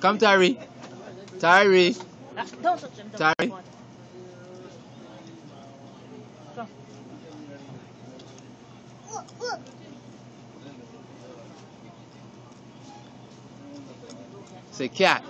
Come, Tyree. Tyree. Don't touch him. Tyree. Go. Say cat.